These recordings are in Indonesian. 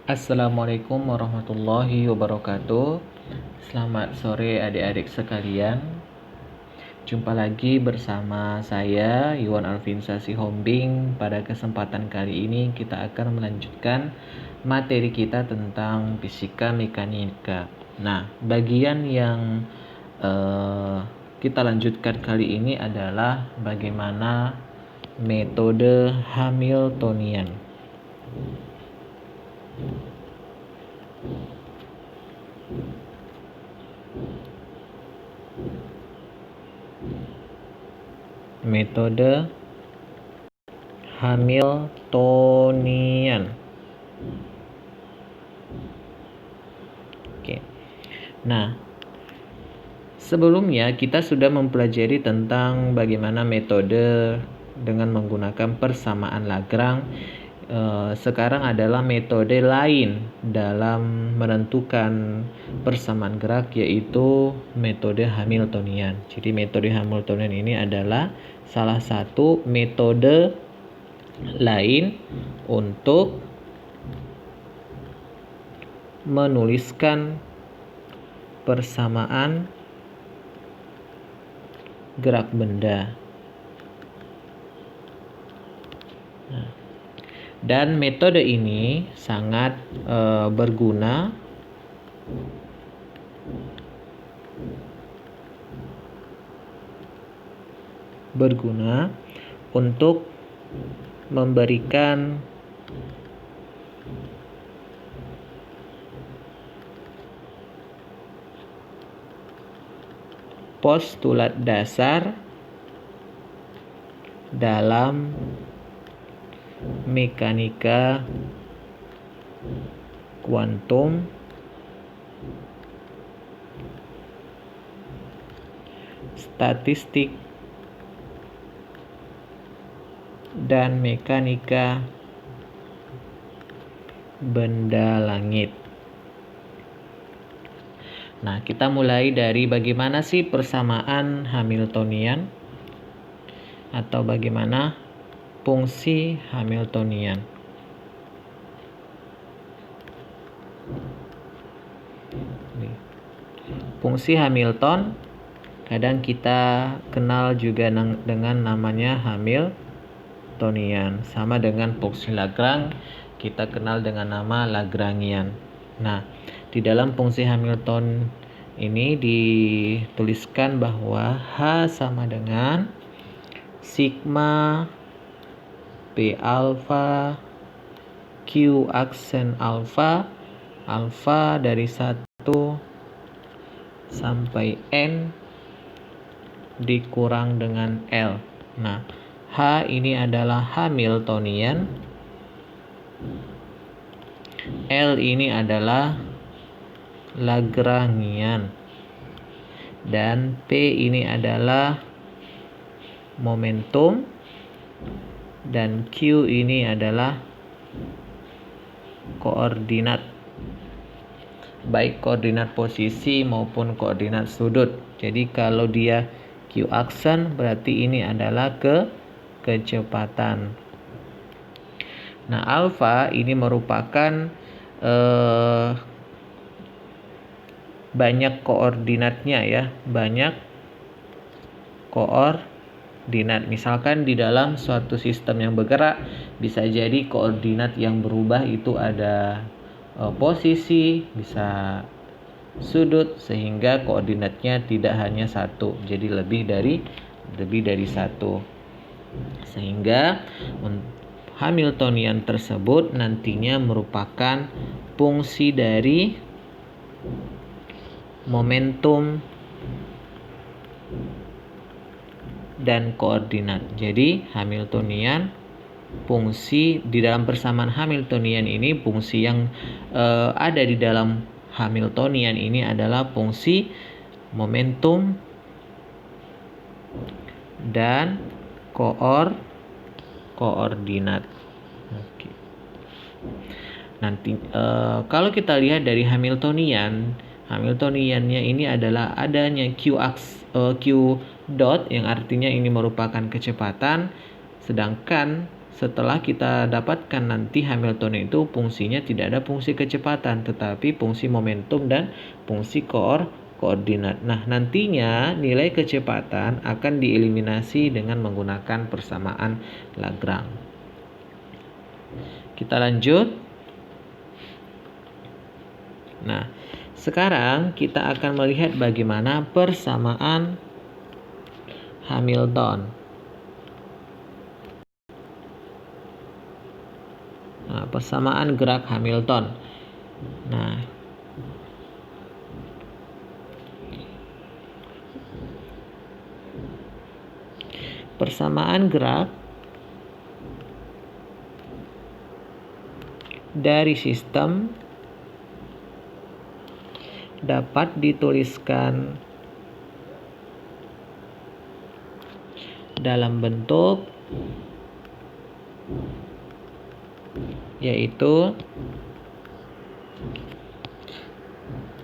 Assalamualaikum warahmatullahi wabarakatuh. Selamat sore adik-adik sekalian. Jumpa lagi bersama saya Iwan Alvinsa Sihombing. Pada kesempatan kali ini kita akan melanjutkan materi kita tentang fisika mekanika. Nah, bagian yang kita lanjutkan kali ini adalah bagaimana metode Hamiltonian. Metode Hamiltonian. Oke. Nah, sebelumnya kita sudah mempelajari tentang bagaimana metode dengan menggunakan persamaan Lagrange. Sekarang adalah metode lain dalam menentukan persamaan gerak, yaitu metode Hamiltonian. Jadi metode Hamiltonian ini adalah salah satu metode lain untuk menuliskan persamaan gerak benda. Dan metode ini sangat berguna untuk memberikan postulat dasar dalam mekanika kuantum statistik dan mekanika benda langit. Nah, kita mulai dari bagaimana sih persamaan Hamiltonian atau bagaimana fungsi Hamiltonian. Fungsi Hamilton kadang kita kenal juga dengan namanya Hamiltonian, sama dengan fungsi Lagrange kita kenal dengan nama Lagrangian. Nah, di dalam fungsi Hamilton ini dituliskan bahwa H sama dengan sigma P alpha Q aksen alpha dari 1 sampai N dikurang dengan L. Nah, H ini adalah Hamiltonian, L ini adalah Lagrangian, dan P ini adalah momentum, dan Q ini adalah koordinat, baik koordinat posisi maupun koordinat sudut. Jadi kalau dia Q aksen berarti ini adalah kecepatan. Nah, alfa ini merupakan banyak koordinatnya ya, banyak koordinat. Misalkan di dalam suatu sistem yang bergerak bisa jadi koordinat yang berubah itu ada posisi, bisa sudut, sehingga koordinatnya tidak hanya satu, jadi lebih dari satu. Sehingga Hamiltonian tersebut nantinya merupakan fungsi dari momentum dan koordinat. Jadi Hamiltonian, fungsi di dalam persamaan Hamiltonian ini, fungsi yang ada di dalam Hamiltonian ini adalah fungsi momentum dan koordinat. Oke. Nanti kalau kita lihat dari Hamiltoniannya ini adalah adanya Q dot yang artinya ini merupakan kecepatan, sedangkan setelah kita dapatkan nanti Hamiltonian itu fungsinya tidak ada fungsi kecepatan, tetapi fungsi momentum dan fungsi koordinat. Nah, nantinya nilai kecepatan akan dieliminasi dengan menggunakan persamaan Lagrange. Kita lanjut. Nah, sekarang kita akan melihat bagaimana persamaan Hamilton. Nah, persamaan gerak Hamilton. Nah, persamaan gerak dari sistem dapat dituliskan dalam bentuk yaitu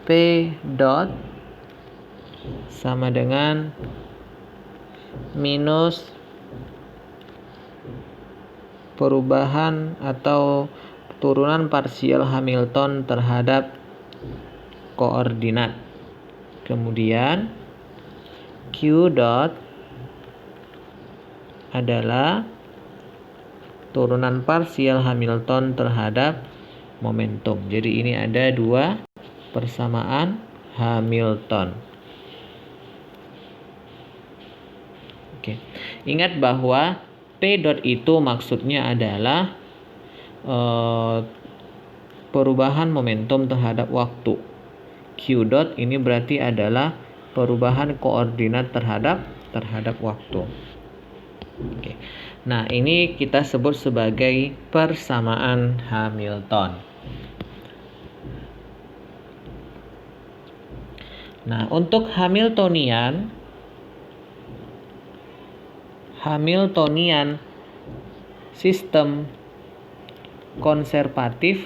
P dot sama dengan minus perubahan atau turunan parsial Hamilton terhadap koordinat. Kemudian Q dot adalah turunan parsial Hamilton terhadap momentum. Jadi ini ada dua persamaan Hamilton. Oke. Ingat bahwa P dot itu maksudnya adalah perubahan momentum terhadap waktu. Q dot ini berarti adalah perubahan koordinat terhadap waktu. Oke. Nah, ini kita sebut sebagai persamaan Hamilton. Nah, untuk Hamiltonian sistem konservatif.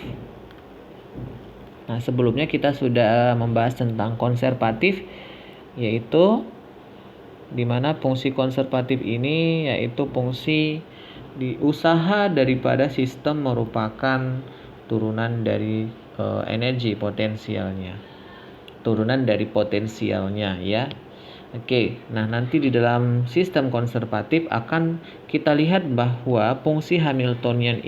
Nah, sebelumnya kita sudah membahas tentang konservatif, yaitu di mana fungsi konservatif ini yaitu fungsi di usaha daripada sistem merupakan turunan dari energi potensialnya. Turunan dari potensialnya ya. Oke, nah nanti di dalam sistem konservatif akan kita lihat bahwa fungsi Hamiltonian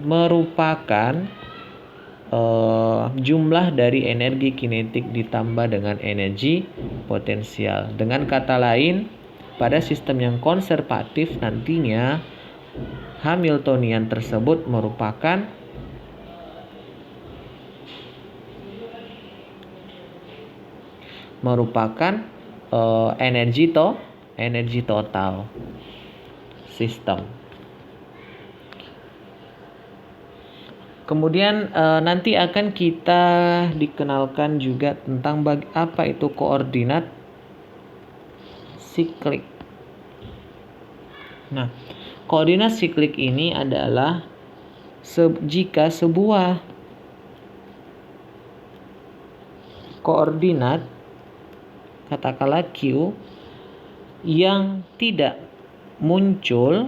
merupakan jumlah dari energi kinetik ditambah dengan energi potensial. Dengan kata lain, pada sistem yang konservatif nantinya Hamiltonian tersebut merupakan energi total sistem. Kemudian nanti akan kita dikenalkan juga tentang apa itu koordinat siklik. Nah, koordinat siklik ini adalah jika sebuah koordinat katakanlah Q yang tidak muncul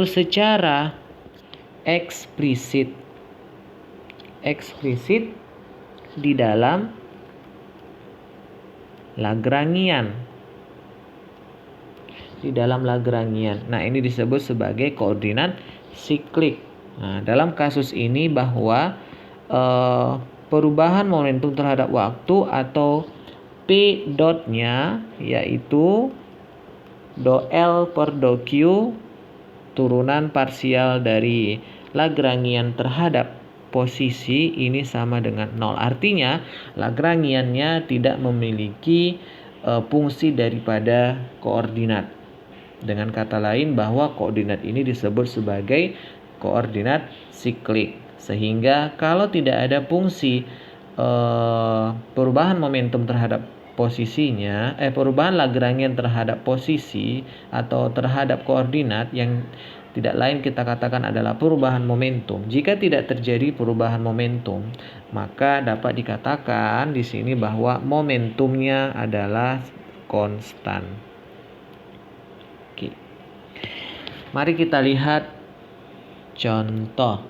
secara eksplisit di dalam Lagrangian. Nah, ini disebut sebagai koordinat siklik. Nah, dalam kasus ini bahwa perubahan momentum terhadap waktu atau P dotnya yaitu do L per do Q turunan parsial dari Lagrangian terhadap posisi ini sama dengan 0. Artinya Lagrangiannya tidak memiliki fungsi daripada koordinat. Dengan kata lain bahwa koordinat ini disebut sebagai koordinat siklik. Sehingga kalau tidak ada fungsi perubahan momentum terhadap perubahan Lagrangian terhadap posisi atau terhadap koordinat yang tidak lain kita katakan adalah perubahan momentum. Jika tidak terjadi perubahan momentum, maka dapat dikatakan di sini bahwa momentumnya adalah konstan. Oke. Mari kita lihat contoh.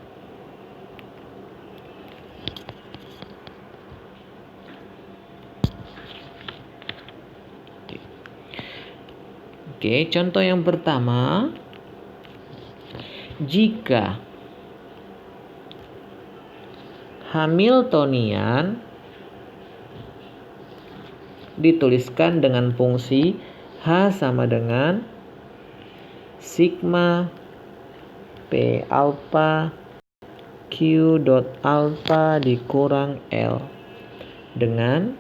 Oke, contoh yang pertama, jika Hamiltonian dituliskan dengan fungsi H sama dengan sigma P alpha Q dot alpha dikurang L dengan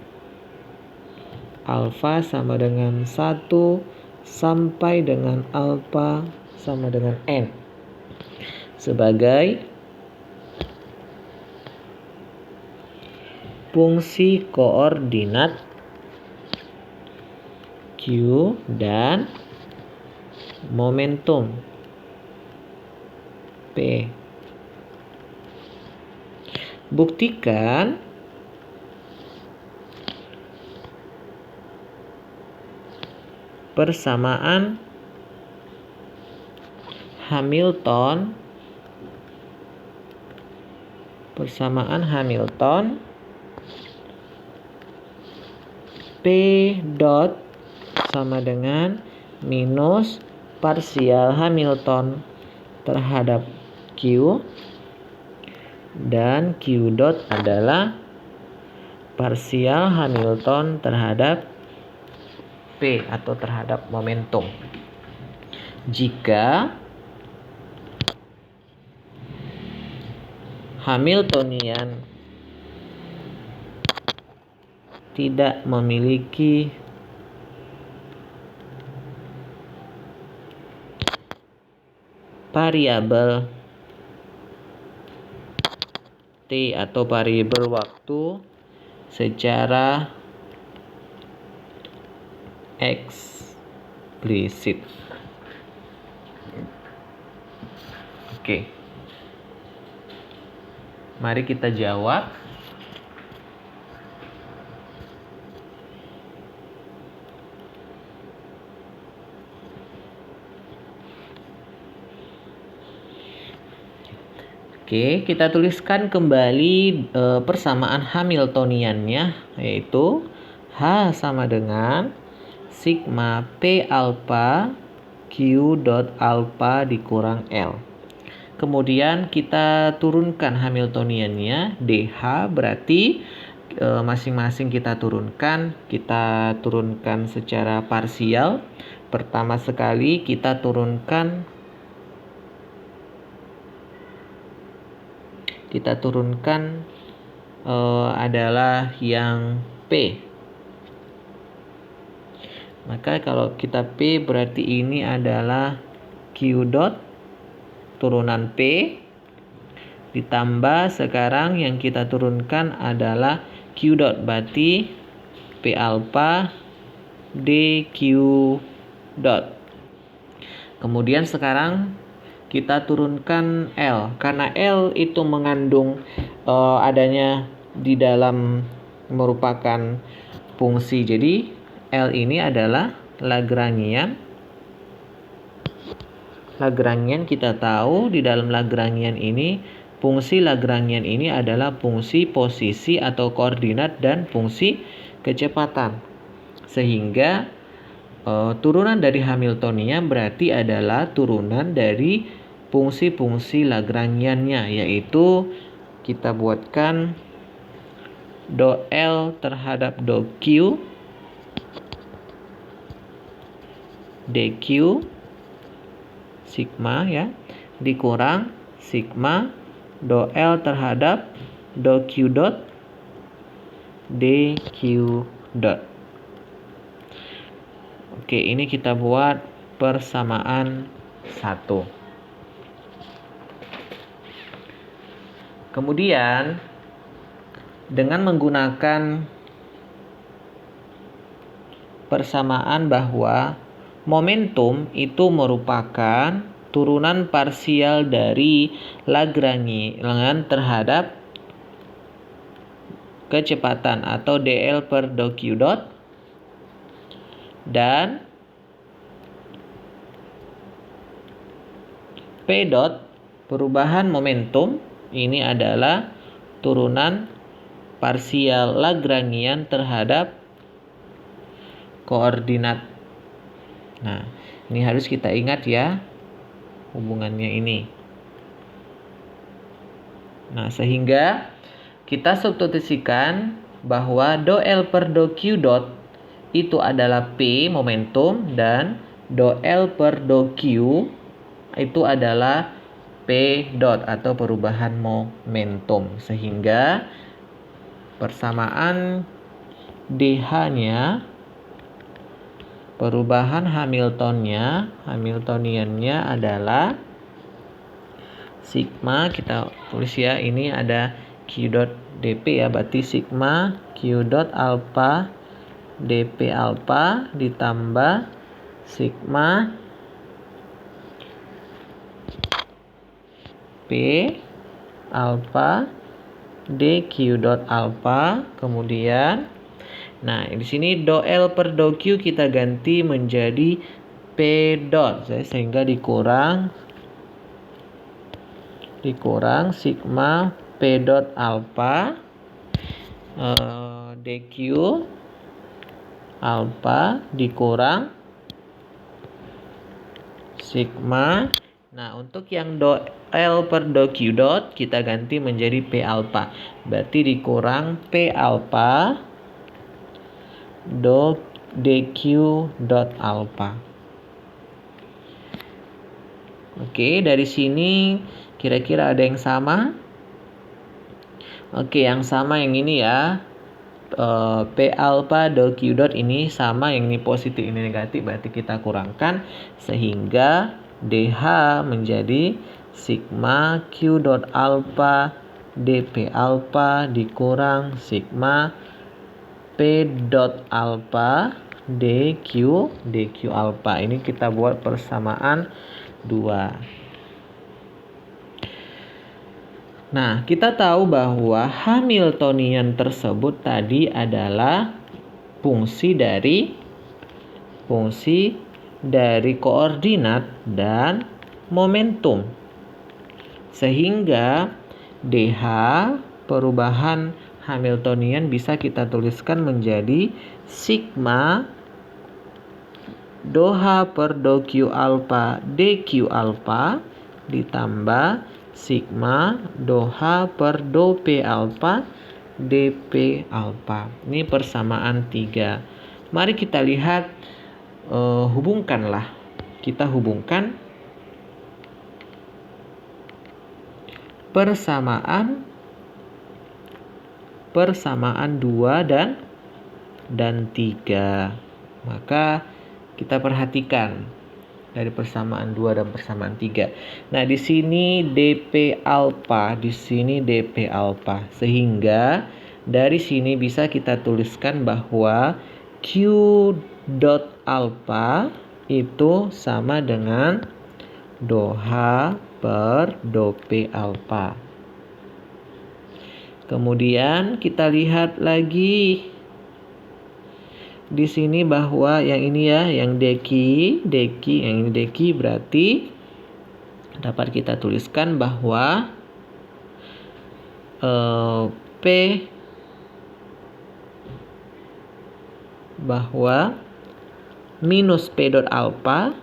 alpha sama dengan 1 sampai dengan alpha sama dengan N sebagai fungsi koordinat Q dan momentum P. Buktikan persamaan Hamilton P dot sama dengan minus parsial Hamilton terhadap Q dan Q dot adalah parsial Hamilton terhadap P atau terhadap momentum. Jika Hamiltonian tidak memiliki variabel T atau variabel waktu secara eksplisit. Oke. Mari kita jawab. Oke, kita tuliskan kembali persamaan Hamiltoniannya, yaitu H sama dengan sigma P alpha Q dot alpha dikurang L. Kemudian kita turunkan Hamiltoniannya, DH berarti masing-masing kita turunkan secara parsial. Pertama sekali kita turunkan adalah yang P. Maka kalau kita P berarti ini adalah Q dot turunan P ditambah sekarang yang kita turunkan adalah Q dot, berarti P alpha DQ dot. Kemudian sekarang kita turunkan L, karena L itu mengandung adanya di dalam merupakan fungsi. Jadi L ini adalah Lagrangian. Lagrangian kita tahu di dalam Lagrangian ini, fungsi Lagrangian ini adalah fungsi posisi atau koordinat dan fungsi kecepatan. Sehingga turunan dari Hamiltonian berarti adalah turunan dari fungsi-fungsi Lagrangiannya, yaitu kita buatkan do L terhadap do Q dq sigma ya dikurang sigma do L terhadap do Q dot dq dot. Oke, ini kita buat persamaan 1. Kemudian dengan menggunakan persamaan bahwa momentum itu merupakan turunan parsial dari Lagrangian terhadap kecepatan atau dl per dq dot, dan p dot perubahan momentum ini adalah turunan parsial Lagrangian terhadap koordinat. Nah, ini harus kita ingat ya hubungannya ini. Nah, sehingga kita substitusikan bahwa do L per do Q dot itu adalah P momentum dan do L per do Q itu adalah P dot atau perubahan momentum. Sehingga persamaan DH-nya, perubahan Hamiltoniannya adalah sigma, kita tulis ya, ini ada Q dot dp ya, berarti sigma Q dot alpha dp alpha ditambah sigma p alpha dq dot alpha. Kemudian nah di sini do L per do Q kita ganti menjadi P dot, sehingga dikurang sigma P dot alpha dq alpha dikurang sigma. Nah, untuk yang do L per do Q dot kita ganti menjadi P alpha, berarti dikurang P alpha do dq dot alpha. Oke, dari sini kira-kira ada yang sama? Oke, yang sama yang ini ya. P alpha do Q dot ini sama, yang ini positif ini negatif, berarti kita kurangkan sehingga DH menjadi sigma Q dot alpha dp alpha dikurang sigma P dot alpha dq alpha. Ini kita buat persamaan 2. Nah, kita tahu bahwa Hamiltonian tersebut tadi adalah fungsi dari koordinat dan momentum. Sehingga DH perubahan Hamiltonian bisa kita tuliskan menjadi sigma do H per do Q alpha dq alpha ditambah sigma do H per do P alpha dP alpha. Ini persamaan 3. Mari kita lihat, hubungkanlah. Kita hubungkan persamaan 2 dan 3. Maka kita perhatikan dari persamaan 2 dan persamaan 3. Nah, di sini dp alpha, di sini dp alpha. Sehingga dari sini bisa kita tuliskan bahwa Q dot alpha itu sama dengan do H per do P alpha. Kemudian kita lihat lagi di sini bahwa yang ini ya, yang deki, yang ini deki, berarti dapat kita tuliskan bahwa P bahwa minus P dot alpha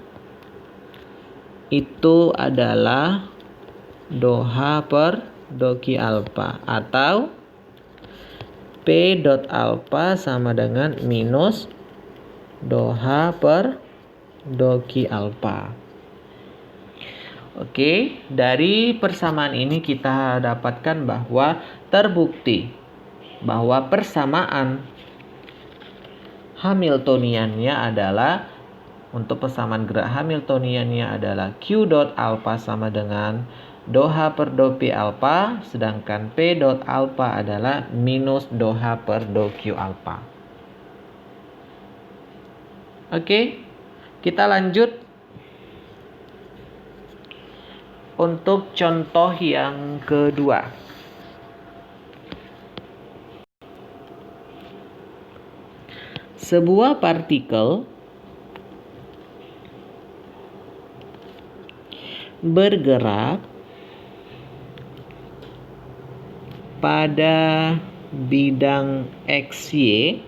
itu adalah do H per do Q alpha, atau P dot alpha sama dengan minus do H per do Q alpha. Oke, dari persamaan ini kita dapatkan bahwa terbukti bahwa persamaan Hamiltoniannya adalah, untuk persamaan gerak Hamiltoniannya adalah Q dot alpha sama dengan do H per do P alpha, sedangkan P dot alpha adalah minus do H per do Q alpha. Oke, kita lanjut. untuk contoh yang kedua. Sebuah partikel bergerak pada bidang XY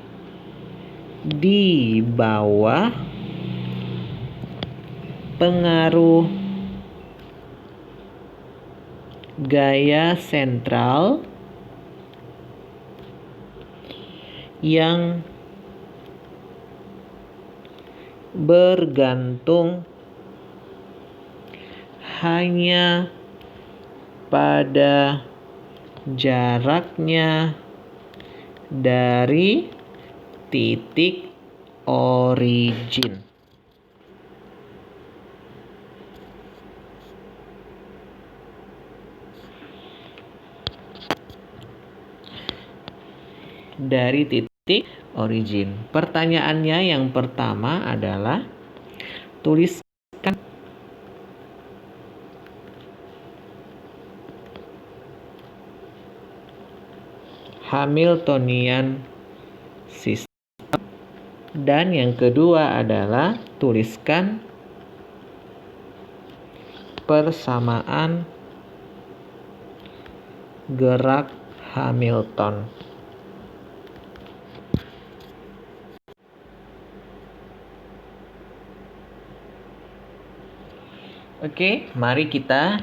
di bawah pengaruh gaya sentral yang bergantung hanya pada jaraknya dari titik origin. Dari titik origin. Pertanyaannya yang pertama adalah tuliskan Hamiltonian system, dan yang kedua adalah tuliskan persamaan gerak Hamilton. Oke, mari kita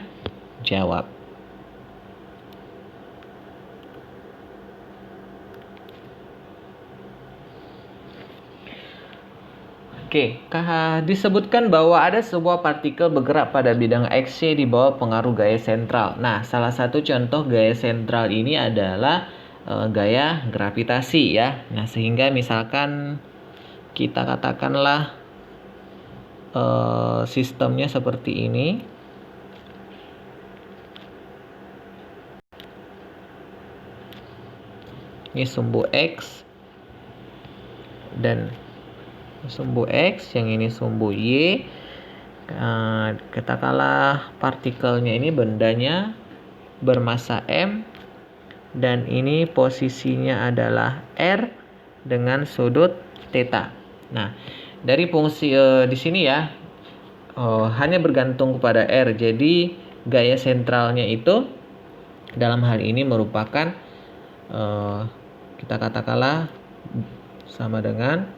jawab. Oke, disebutkan bahwa ada sebuah partikel bergerak pada bidang XY di bawah pengaruh gaya sentral. Nah, salah satu contoh gaya sentral ini adalah gaya gravitasi ya. Nah, sehingga misalkan kita katakanlah sistemnya seperti ini. Ini sumbu X dan sumbu X, yang ini sumbu Y. Katakanlah partikelnya ini, bendanya bermasa M, dan ini posisinya adalah R dengan sudut theta. Nah, dari fungsi di sini ya, hanya bergantung kepada R. Jadi gaya sentralnya itu dalam hal ini merupakan kita katakanlah sama dengan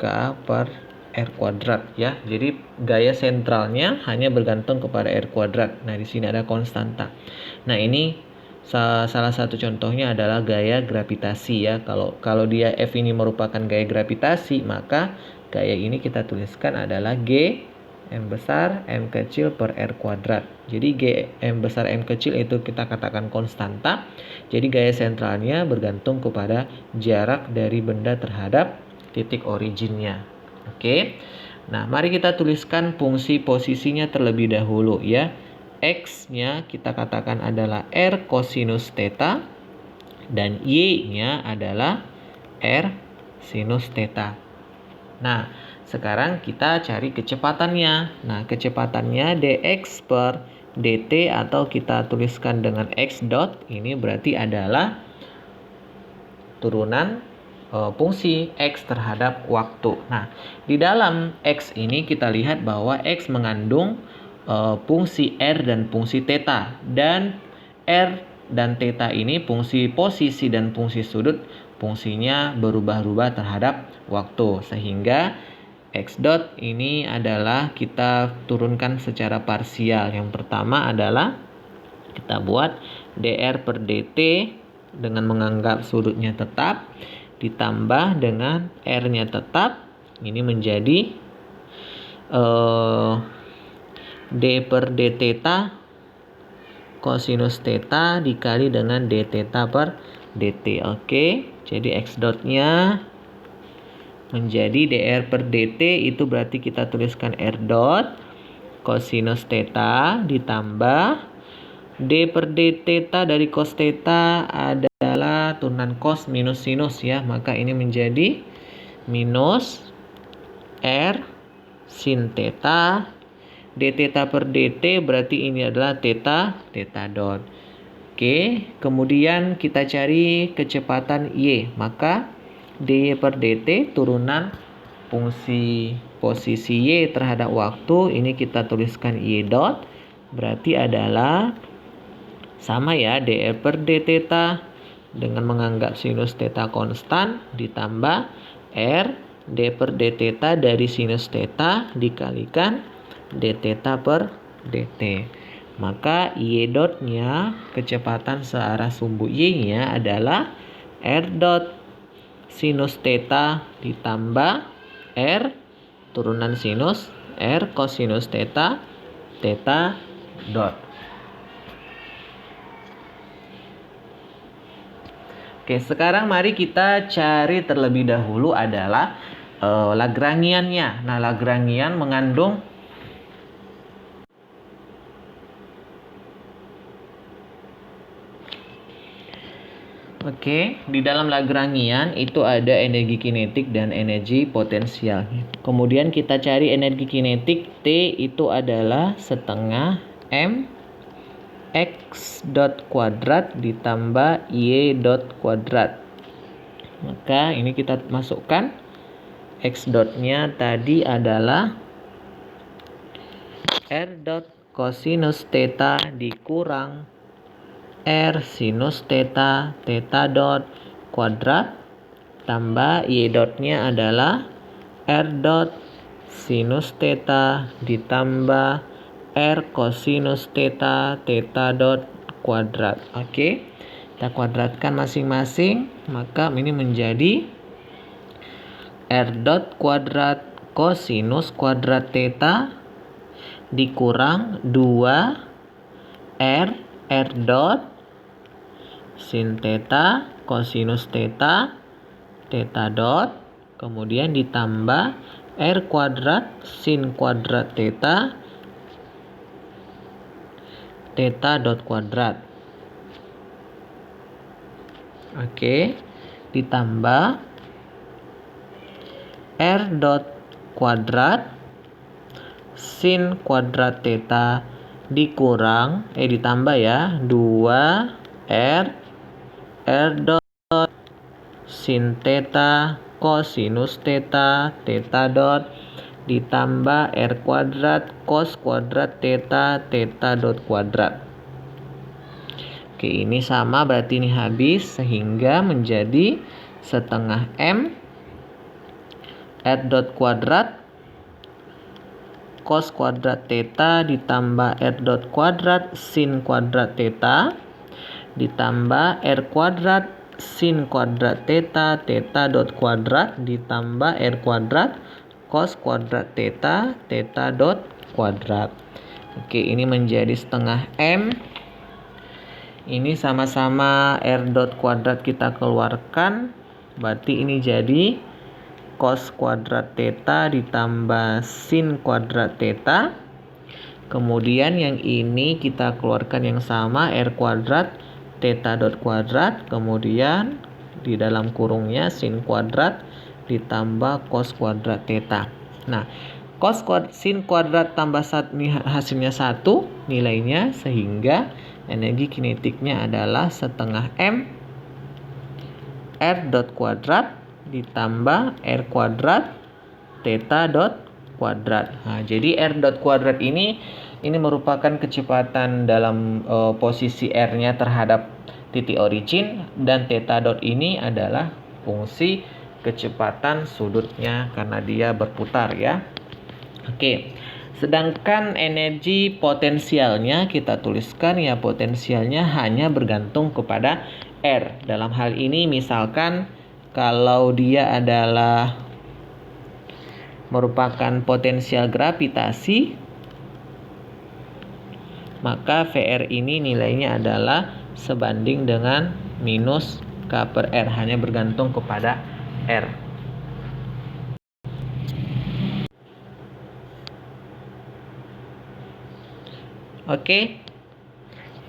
Ka per R kuadrat ya. Jadi gaya sentralnya hanya bergantung kepada R kuadrat. Nah, di sini ada konstanta. Nah, ini salah satu contohnya adalah gaya gravitasi ya. Kalau dia F ini merupakan gaya gravitasi, maka gaya ini kita tuliskan adalah G M besar M kecil per R kuadrat. Jadi G M besar M kecil itu kita katakan konstanta. Jadi gaya sentralnya bergantung kepada jarak dari benda terhadap titik originnya. Oke. Nah, mari kita tuliskan fungsi posisinya terlebih dahulu ya. X-nya kita katakan adalah R cosinus theta dan Y-nya adalah R sinus theta. Nah, sekarang kita cari kecepatannya. Nah, kecepatannya dx per dt atau kita tuliskan dengan x dot, ini berarti adalah turunan fungsi x terhadap waktu. Nah, di dalam x ini kita lihat bahwa x mengandung fungsi r dan fungsi theta, dan r dan theta ini fungsi posisi dan fungsi sudut, fungsinya berubah-ubah terhadap waktu, sehingga x dot ini adalah kita turunkan secara parsial. Yang pertama adalah kita buat dr per dt dengan menganggap sudutnya tetap, ditambah dengan r-nya tetap, ini menjadi d per d theta cosinus theta dikali dengan d theta per dt. Oke, jadi x dot-nya menjadi dr per dt, itu berarti kita tuliskan r dot cosinus theta ditambah d per d theta dari cos theta adalah turunan cos minus sinus ya, maka ini menjadi minus r sin theta d theta per dt berarti ini adalah theta dot. Oke, kemudian kita cari kecepatan y. Maka dy per dt turunan fungsi posisi y terhadap waktu, ini kita tuliskan y dot, berarti adalah sama ya, dr per d theta dengan menganggap sinus theta konstan ditambah r d per d theta dari sinus theta dikalikan d theta per dt. Maka y dotnya, kecepatan searah sumbu y-nya adalah r dot sinus theta ditambah r turunan sinus r cosinus theta dot. Oke, sekarang mari kita cari terlebih dahulu adalah Lagrangiannya. Nah, Lagrangian mengandung di dalam Lagrangian itu ada energi kinetik dan energi potensial. Kemudian kita cari energi kinetik, T itu adalah setengah M X dot kuadrat ditambah Y dot kuadrat. Maka ini kita masukkan, X dotnya tadi adalah R dot cosinus theta dikurang R sinus theta dot kuadrat tambah Y dotnya adalah R dot sinus theta ditambah R cosinus theta dot kuadrat. Oke, kita kuadratkan masing-masing, maka ini menjadi R dot kuadrat cosinus kuadrat theta dikurang 2 R dot sin theta cosinus theta dot, kemudian ditambah R kuadrat sin kuadrat theta dot kuadrat. Oke, ditambah R dot kuadrat sin kuadrat theta dikurang ditambah ya 2 R dot sin theta cosinus theta dot ditambah R kuadrat cos kuadrat theta dot kuadrat. Oke, ini sama, berarti ini habis, sehingga menjadi setengah M R dot kuadrat cos kuadrat theta ditambah R dot kuadrat sin kuadrat theta ditambah R kuadrat sin kuadrat theta dot kuadrat ditambah R kuadrat cos kuadrat theta dot kuadrat. Oke, ini menjadi setengah M. Ini sama-sama R dot kuadrat kita keluarkan, berarti ini jadi cos kuadrat theta ditambah sin kuadrat theta. Kemudian yang ini kita keluarkan yang sama, R kuadrat theta dot kuadrat, kemudian di dalam kurungnya sin kuadrat ditambah cos kuadrat theta. Nah, sin kuadrat tambah ini hasilnya 1 nilainya, sehingga energi kinetiknya adalah setengah M R dot kuadrat ditambah R kuadrat theta dot kuadrat. Nah, jadi R dot kuadrat ini merupakan kecepatan dalam posisi R-nya terhadap titik origin, dan theta dot ini adalah fungsi kecepatan sudutnya karena dia berputar ya. Oke, sedangkan energi potensialnya kita tuliskan ya, potensialnya hanya bergantung kepada R. Dalam hal ini misalkan kalau dia adalah merupakan potensial gravitasi, maka VR ini nilainya adalah sebanding dengan minus K per R, hanya bergantung kepada R. Oke.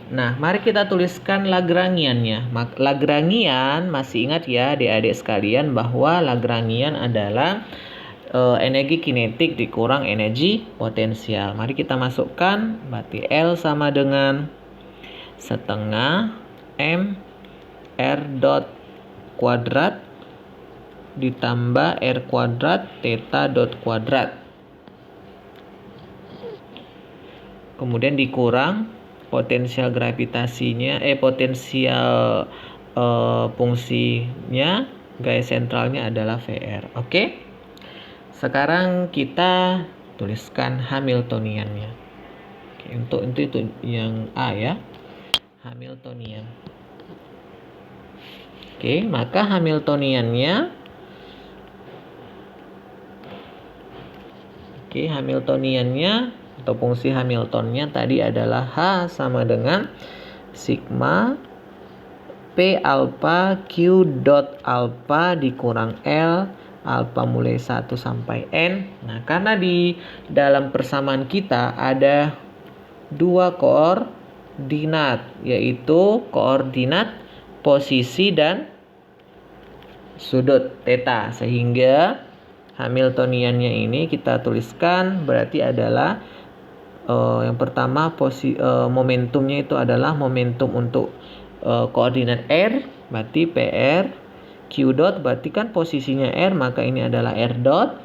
Nah, mari kita tuliskan Lagrangiannya. Lagrangian, masih ingat ya adik-adik sekalian bahwa Lagrangian adalah energi kinetik dikurang energi potensial. Mari kita masukkan, berarti L sama dengan setengah M R dot kuadrat ditambah R kuadrat theta dot kuadrat. Kemudian dikurang potensial gravitasinya, potensial fungsinya, gaya sentralnya adalah VR. Oke. Sekarang kita tuliskan Hamiltoniannya. Oke, untuk itu yang A ya. Hamiltonian. Oke, maka Hamiltoniannya atau fungsi Hamiltonnya tadi adalah H sama dengan sigma P alpha Q dot alpha dikurang L alpha mulai 1 sampai N. Nah, karena di dalam persamaan kita ada dua koordinat, yaitu koordinat posisi dan sudut theta, sehingga Hamiltoniannya ini kita tuliskan berarti adalah yang pertama momentumnya itu adalah momentum untuk koordinat R, berarti PR. Q dot berarti kan posisinya R, maka ini adalah R dot.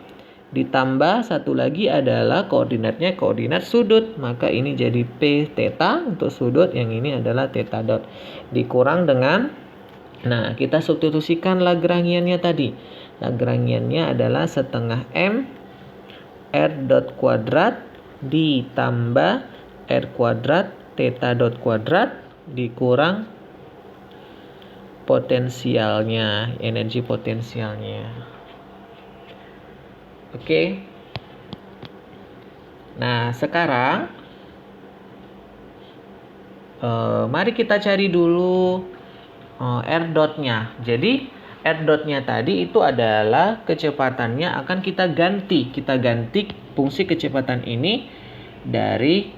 Ditambah satu lagi adalah koordinatnya koordinat sudut, maka ini jadi P theta untuk sudut, yang ini adalah theta dot. Dikurang dengan, nah kita substitusikan Lagrangiannya tadi. Lagrangiannya adalah setengah M R dot kuadrat ditambah R kuadrat theta dot kuadrat dikurang potensialnya, energi potensialnya. Oke. Nah, sekarang mari kita cari dulu R dotnya. Jadi R dotnya tadi itu adalah kecepatannya akan kita ganti fungsi kecepatan ini dari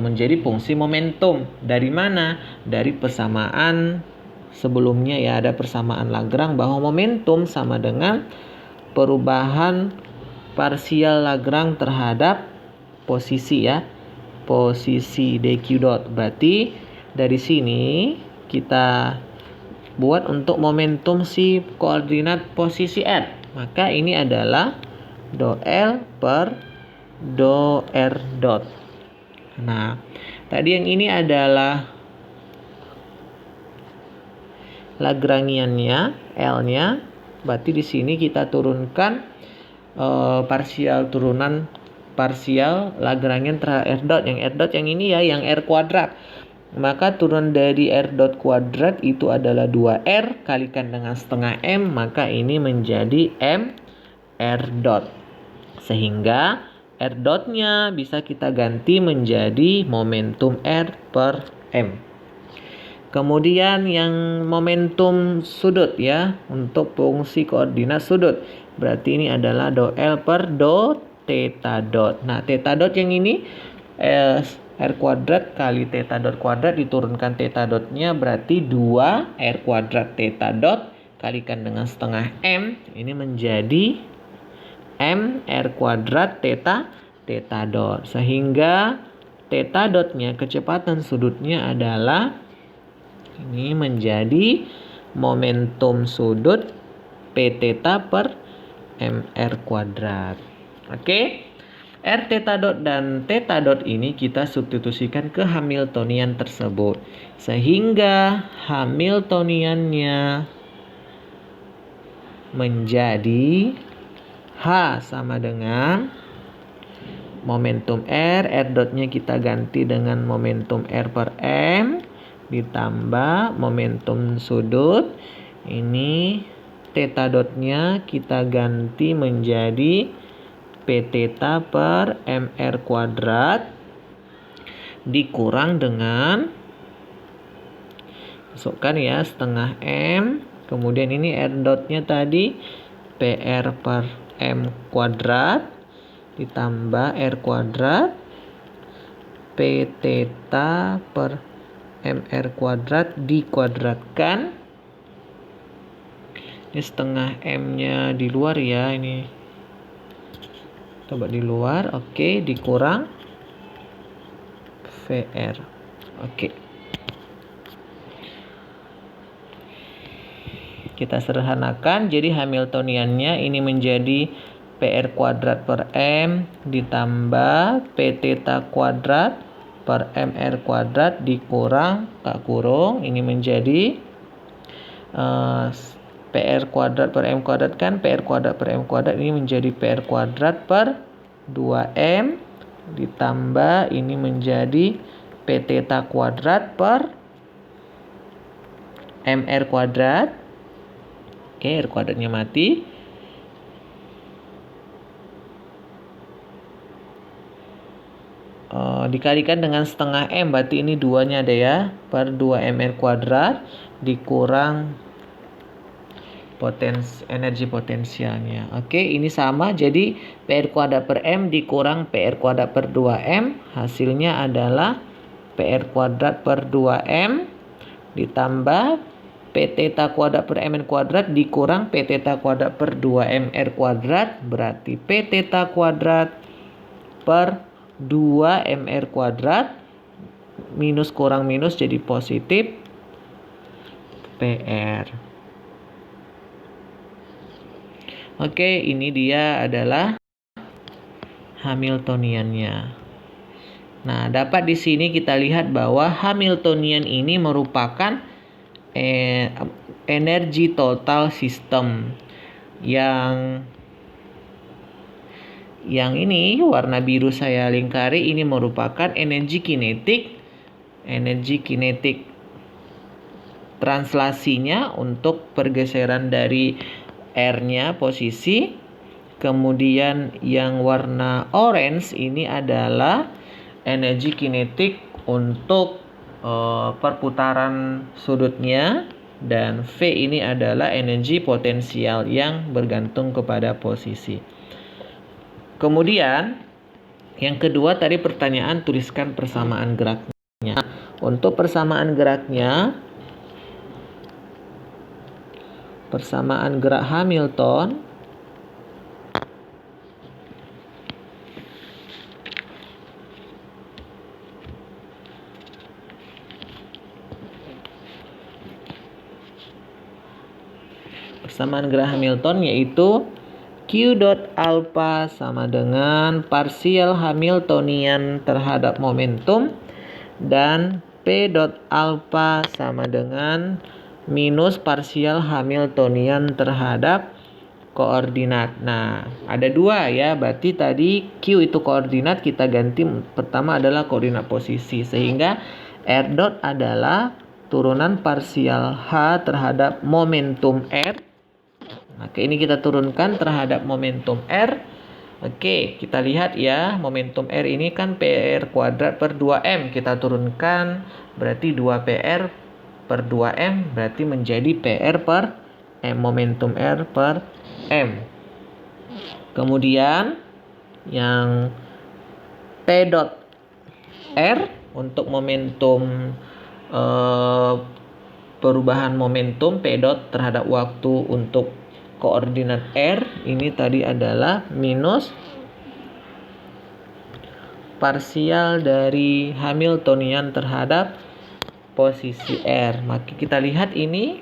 menjadi fungsi momentum. Dari mana? Dari persamaan sebelumnya ya, ada persamaan Lagrange bahwa momentum sama dengan perubahan parsial Lagrange terhadap posisi ya, posisi dq dot. Berarti dari sini kita buat untuk momentum si koordinat posisi R, maka ini adalah do L per do R dot. Nah, tadi yang ini adalah Lagrangiannya, L-nya. Berarti di sini kita turunkan parsial Lagrangian terhadap R dot. Yang R dot yang ini ya, yang R kuadrat. Maka turun dari R dot kuadrat itu adalah 2R kalikan dengan setengah M, maka ini menjadi M R dot. Sehingga R dotnya bisa kita ganti menjadi momentum R per M. Kemudian yang momentum sudut ya, untuk fungsi koordinat sudut. Berarti ini adalah do L per do theta dot. Nah, theta dot yang ini R kuadrat kali theta dot kuadrat, diturunkan theta dotnya berarti 2 R kuadrat theta dot kalikan dengan setengah M, ini menjadi M R kuadrat theta dot. Sehingga theta dotnya, kecepatan sudutnya adalah ini menjadi momentum sudut P theta per M R kuadrat. Oke. R theta dot dan theta dot ini kita substitusikan ke Hamiltonian tersebut. Sehingga Hamiltoniannya menjadi H sama dengan momentum R dotnya kita ganti dengan momentum R per M, ditambah momentum sudut. Ini theta dotnya kita ganti menjadi P theta per MR kuadrat dikurang dengan, masukkan ya, setengah M. Kemudian ini R dotnya tadi PR per M kuadrat ditambah R kuadrat P theta per MR kuadrat dikuadratkan. Ini setengah M nya di luar ya, ini Coba di luar, oke, dikurang VR. Oke. Kita sederhanakan, jadi Hamiltoniannya ini menjadi PR kuadrat per M ditambah P theta kuadrat per MR kuadrat dikurang kurung, ini menjadi PR kuadrat per M kuadrat kan, PR kuadrat per M kuadrat ini menjadi PR kuadrat per 2M ditambah ini menjadi P theta kuadrat per MR kuadrat. Oke, R kuadratnya mati. Dikalikan dengan setengah M, berarti ini 2-nya ada ya, per 2MR kuadrat dikurang energi potensialnya. Oke, ini sama, jadi PR kuadrat per M dikurang PR kuadrat per 2M, hasilnya adalah PR kuadrat per 2M ditambah P theta kuadrat per MN kuadrat dikurang P theta kuadrat per 2MR kuadrat, berarti P theta kuadrat per 2MR kuadrat minus kurang minus jadi positif PR. Oke, ini dia adalah Hamiltoniannya. Nah, dapat di sini kita lihat bahwa Hamiltonian ini merupakan energi total sistem yang ini warna biru saya lingkari ini merupakan energi kinetik translasinya untuk pergeseran dari R-nya posisi. Kemudian yang warna orange ini adalah energi kinetik untuk perputaran sudutnya, dan V ini adalah energi potensial yang bergantung kepada posisi. Kemudian yang kedua tadi pertanyaan tuliskan persamaan geraknya. Untuk persamaan geraknya, persamaan gerak Hamilton yaitu Q dot alpha sama dengan parsial Hamiltonian terhadap momentum, dan P dot alpha sama dengan minus parsial Hamiltonian terhadap koordinat. Nah, ada dua ya, berarti tadi Q itu koordinat, kita ganti pertama adalah koordinat posisi, sehingga R dot adalah turunan parsial H terhadap momentum R. Maka ini kita turunkan terhadap momentum R. Oke, kita lihat ya, momentum R ini kan PR kuadrat per 2M. Kita turunkan, berarti 2PR per 2M, berarti menjadi PR per M, momentum R per M. Kemudian, yang P dot R untuk momentum perubahan momentum P dot terhadap waktu untuk koordinat R ini tadi adalah minus parsial dari Hamiltonian terhadap posisi R. Maka kita lihat ini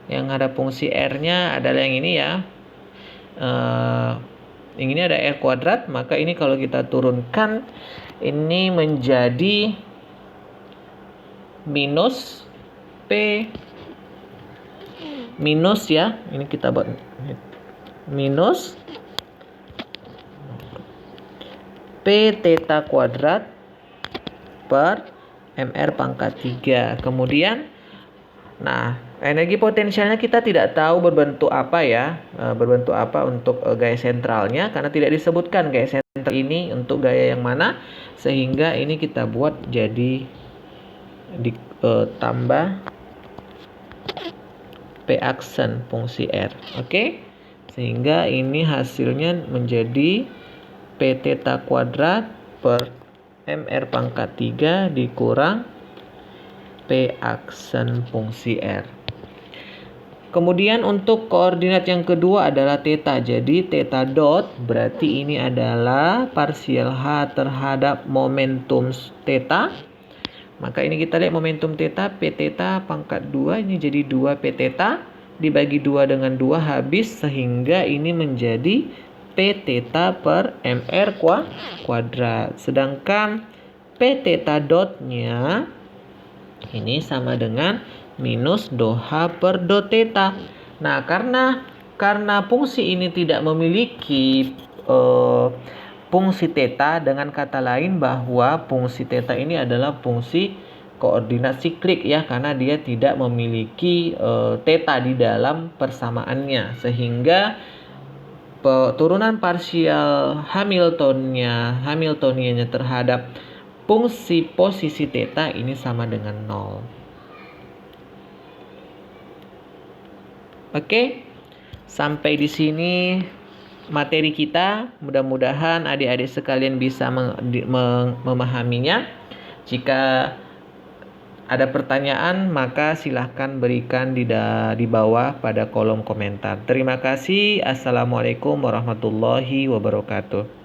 yang ada fungsi R-nya adalah yang ini ya. Yang ini ada R kuadrat, maka ini kalau kita turunkan ini menjadi minus P minus ya, ini kita buat minus P theta kuadrat per MR pangkat 3. Kemudian, nah, energi potensialnya kita tidak tahu berbentuk apa ya, berbentuk apa untuk gaya sentralnya, karena tidak disebutkan gaya sentral ini untuk gaya yang mana, sehingga ini kita buat jadi tambah P aksen fungsi R. Oke? Sehingga ini hasilnya menjadi P theta kuadrat per MR pangkat 3 dikurang P aksen fungsi R. Kemudian untuk koordinat yang kedua adalah theta. Jadi theta dot berarti ini adalah parsial H terhadap momentum theta. Maka ini kita lihat momentum theta, P theta pangkat 2 ini jadi 2 P theta dibagi 2 dengan 2 habis, sehingga ini menjadi P theta per MR kuadrat. Sedangkan P theta dotnya ini sama dengan minus do H per do theta. Nah, karena fungsi ini tidak memiliki fungsi theta, dengan kata lain bahwa fungsi theta ini adalah fungsi koordinat siklik ya, karena dia tidak memiliki theta di dalam persamaannya, sehingga turunan parsial Hamiltoniannya terhadap fungsi posisi theta ini sama dengan 0. Oke, sampai di sini materi kita. Mudah-mudahan adik-adik sekalian bisa memahaminya. Jika ada pertanyaan, maka silahkan berikan di bawah pada kolom komentar. Terima kasih. Assalamualaikum warahmatullahi wabarakatuh.